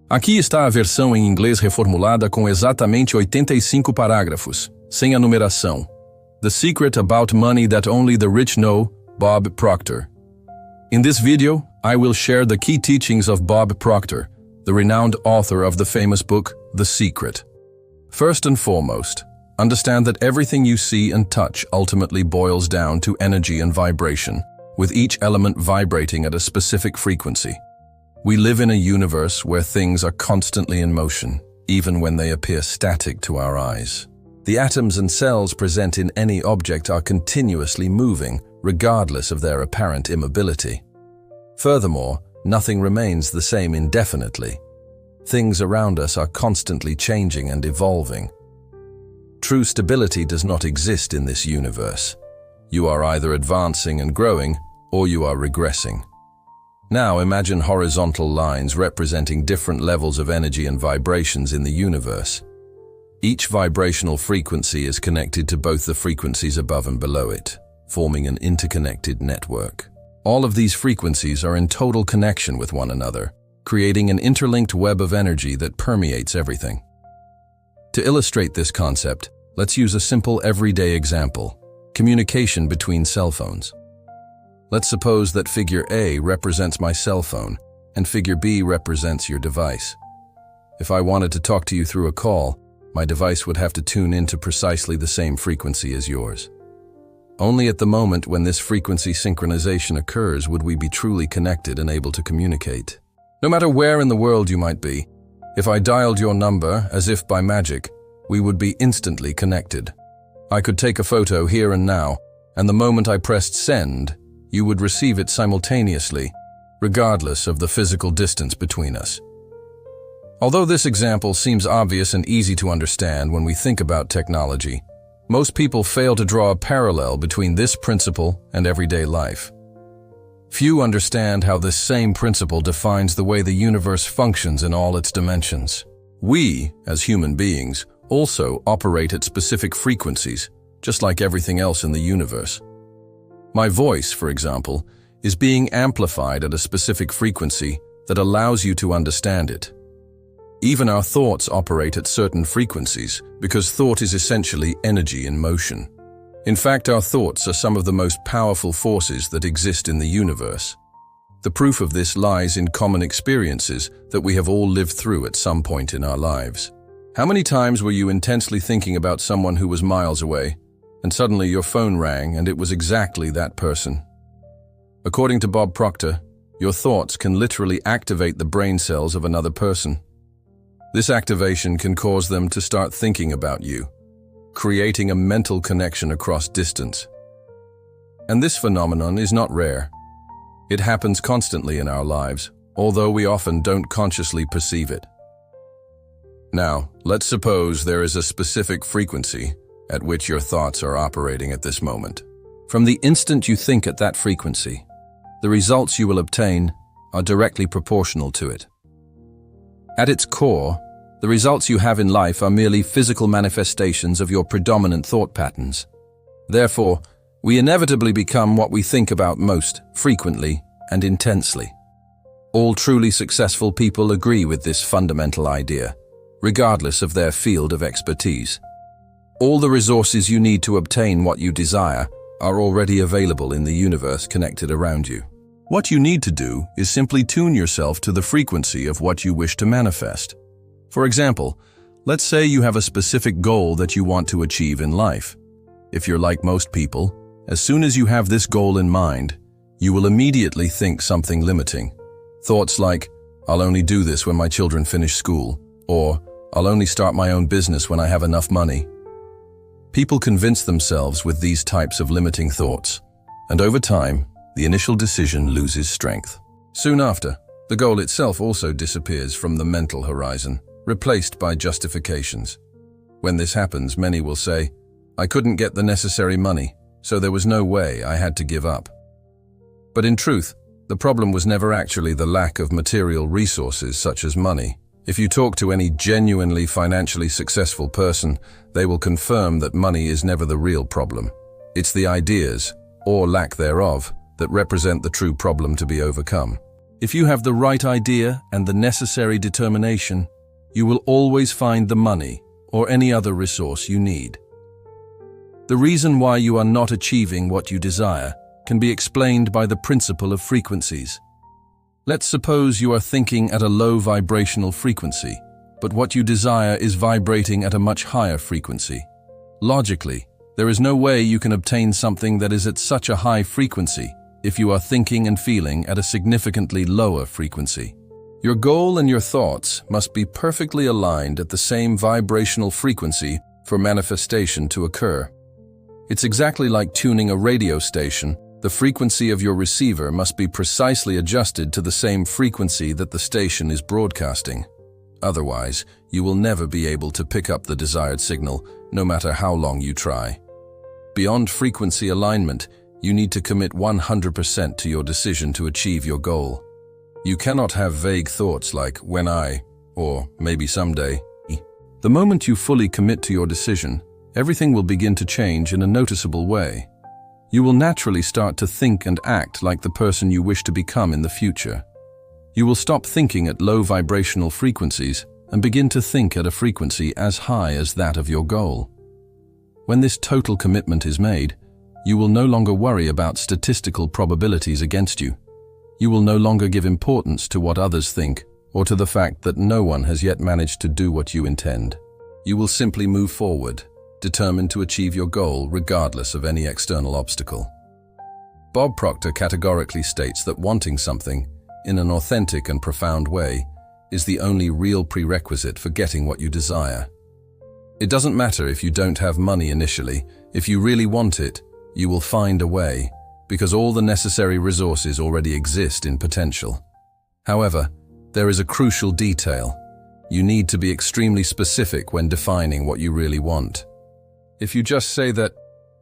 Aqui está a versão em inglês reformulada com exatamente 85 parágrafos, sem a numeração. The Secret About Money That Only the Rich Know, Bob Proctor. In this video, I will share the key teachings of Bob Proctor, the renowned author of the famous book, The Secret. First and foremost, understand that everything you see and touch ultimately boils down to energy and vibration, with each element vibrating at a specific frequency. We live in a universe where things are constantly in motion, even when they appear static to our eyes. The atoms and cells present in any object are continuously moving, regardless of their apparent immobility. Furthermore, nothing remains the same indefinitely. Things around us are constantly changing and evolving. True stability does not exist in this universe. You are either advancing and growing, or you are regressing. Now imagine horizontal lines representing different levels of energy and vibrations in the universe. Each vibrational frequency is connected to both the frequencies above and below it, forming an interconnected network. All of these frequencies are in total connection with one another, creating an interlinked web of energy that permeates everything. To illustrate this concept, let's use a simple everyday example: communication between cell phones. Let's suppose that figure A represents my cell phone and figure B represents your device. If I wanted to talk to you through a call, my device would have to tune into precisely the same frequency as yours. Only at the moment when this frequency synchronization occurs would we be truly connected and able to communicate. No matter where in the world you might be, if I dialed your number as if by magic, we would be instantly connected. I could take a photo here and now, and the moment I pressed send, you would receive it simultaneously, regardless of the physical distance between us. Although this example seems obvious and easy to understand when we think about technology, most people fail to draw a parallel between this principle and everyday life. Few understand how this same principle defines the way the universe functions in all its dimensions. We, as human beings, also operate at specific frequencies, just like everything else in the universe. My voice, for example, is being amplified at a specific frequency that allows you to understand it. Even our thoughts operate at certain frequencies because thought is essentially energy in motion. In fact, our thoughts are some of the most powerful forces that exist in the universe. The proof of this lies in common experiences that we have all lived through at some point in our lives. How many times were you intensely thinking about someone who was miles away, and suddenly your phone rang and it was exactly that person? According to Bob Proctor, your thoughts can literally activate the brain cells of another person. This activation can cause them to start thinking about you, creating a mental connection across distance. And this phenomenon is not rare. It happens constantly in our lives, although we often don't consciously perceive it. Now, let's suppose there is a specific frequency at which your thoughts are operating at this moment. From the instant you think at that frequency, the results you will obtain are directly proportional to it. At its core, the results you have in life are merely physical manifestations of your predominant thought patterns. Therefore, we inevitably become what we think about most, frequently and intensely. All truly successful people agree with this fundamental idea, regardless of their field of expertise. All the resources you need to obtain what you desire are already available in the universe connected around you. What you need to do is simply tune yourself to the frequency of what you wish to manifest. For example, let's say you have a specific goal that you want to achieve in life. If you're like most people, as soon as you have this goal in mind, you will immediately think something limiting. Thoughts like, "I'll only do this when my children finish school," or "I'll only start my own business when I have enough money." People convince themselves with these types of limiting thoughts, and over time, the initial decision loses strength. Soon after, the goal itself also disappears from the mental horizon, replaced by justifications. When this happens, many will say, "I couldn't get the necessary money, so there was no way, I had to give up." But in truth, the problem was never actually the lack of material resources such as money. If you talk to any genuinely financially successful person, they will confirm that money is never the real problem. It's the ideas, or lack thereof, that represent the true problem to be overcome. If you have the right idea and the necessary determination, you will always find the money or any other resource you need. The reason why you are not achieving what you desire can be explained by the principle of frequencies. Let's suppose you are thinking at a low vibrational frequency, but what you desire is vibrating at a much higher frequency. Logically, there is no way you can obtain something that is at such a high frequency if you are thinking and feeling at a significantly lower frequency. Your goal and your thoughts must be perfectly aligned at the same vibrational frequency for manifestation to occur. It's exactly like tuning a radio station. The frequency of your receiver must be precisely adjusted to the same frequency that the station is broadcasting. Otherwise, you will never be able to pick up the desired signal, no matter how long you try. Beyond frequency alignment, you need to commit 100% to your decision to achieve your goal. You cannot have vague thoughts like, when I, or maybe someday. The moment you fully commit to your decision, everything will begin to change in a noticeable way. You will naturally start to think and act like the person you wish to become in the future. You will stop thinking at low vibrational frequencies and begin to think at a frequency as high as that of your goal. When this total commitment is made, you will no longer worry about statistical probabilities against you. You will no longer give importance to what others think or to the fact that no one has yet managed to do what you intend. You will simply move forward, determined to achieve your goal regardless of any external obstacle. Bob Proctor categorically states that wanting something, in an authentic and profound way, is the only real prerequisite for getting what you desire. It doesn't matter if you don't have money initially. If you really want it, you will find a way, because all the necessary resources already exist in potential. However, there is a crucial detail. You need to be extremely specific when defining what you really want. If you just say that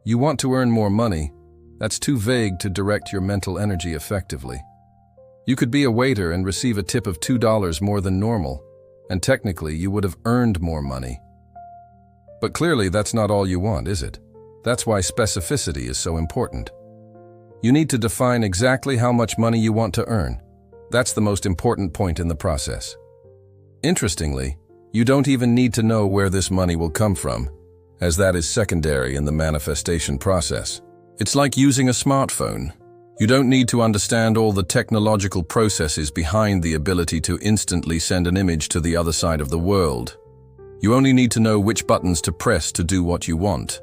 you want to earn more money, that's too vague to direct your mental energy effectively. You could be a waiter and receive a tip of $2 more than normal, and technically you would have earned more money. But clearly that's not all you want, is it? That's why specificity is so important. You need to define exactly how much money you want to earn. That's the most important point in the process. Interestingly, you don't even need to know where this money will come from, as that is secondary in the manifestation process. It's like using a smartphone. You don't need to understand all the technological processes behind the ability to instantly send an image to the other side of the world. You only need to know which buttons to press to do what you want.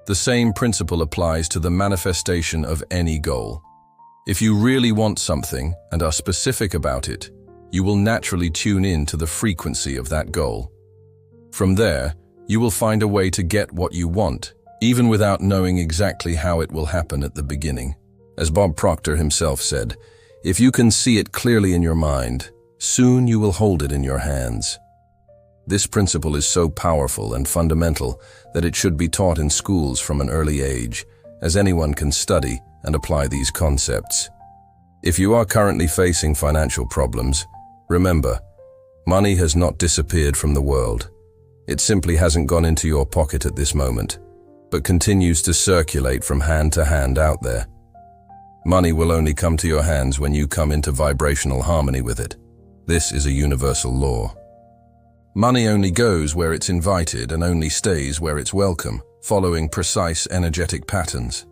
The same principle applies to the manifestation of any goal. If you really want something and are specific about it, you will naturally tune in to the frequency of that goal. From there, you will find a way to get what you want, even without knowing exactly how it will happen at the beginning. As Bob Proctor himself said, if you can see it clearly in your mind, soon you will hold it in your hands. This principle is so powerful and fundamental that it should be taught in schools from an early age, as anyone can study and apply these concepts. If you are currently facing financial problems, remember, money has not disappeared from the world. It simply hasn't gone into your pocket at this moment, but continues to circulate from hand to hand out there. Money will only come to your hands when you come into vibrational harmony with it. This is a universal law. Money only goes where it's invited and only stays where it's welcome, following precise energetic patterns.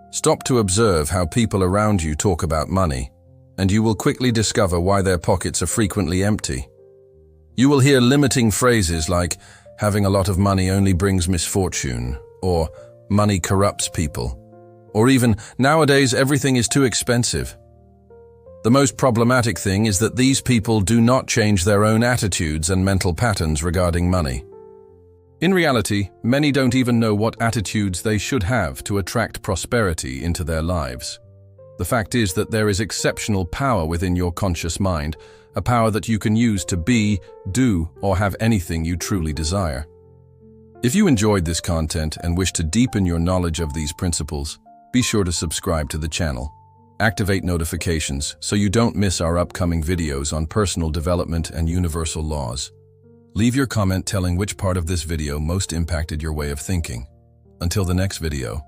Stop to observe how people around you talk about money, and you will quickly discover why their pockets are frequently empty. You will hear limiting phrases like, having a lot of money only brings misfortune, or money corrupts people, or even, nowadays everything is too expensive. The most problematic thing is that these people do not change their own attitudes and mental patterns regarding money. In reality, many don't even know what attitudes they should have to attract prosperity into their lives. The fact is that there is exceptional power within your conscious mind, a power that you can use to be, do, or have anything you truly desire. If you enjoyed this content and wish to deepen your knowledge of these principles, be sure to subscribe to the channel. Activate notifications so you don't miss our upcoming videos on personal development and universal laws. Leave your comment telling which part of this video most impacted your way of thinking. Until the next video.